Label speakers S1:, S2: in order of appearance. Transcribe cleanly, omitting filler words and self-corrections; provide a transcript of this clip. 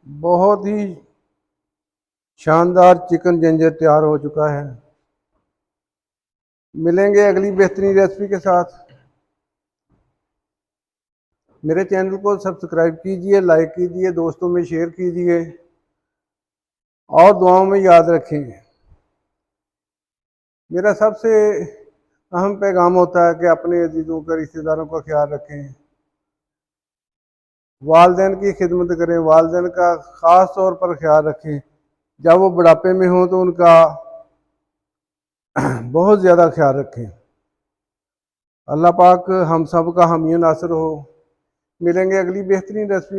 S1: बहुत ही शानदार chicken ginger तैयार हो चुका है। मिलेंगे अगली बेहतरीन रेसिपी के साथ। मेरे चैनल को सब्सक्राइब कीजिए, लाइक कीजिए, दोस्तों में शेयर कीजिए और दुआओं में याद रखें। मेरा सबसे अहम पैगाम होता है कि अपने अजीज़ों का, रिश्तेदारों का ख्याल रखें, वालिदैन की खिदमत करें, वालिदैन का ख़ास तौर पर ख्याल रखें। जब वो बुढ़ापे में हों तो उनका बहुत ज़्यादा ख्याल रखें। अल्लाह पाक हम सब का हामी नासर हो। मिलेंगे अगली बेहतरीन रेसिपी।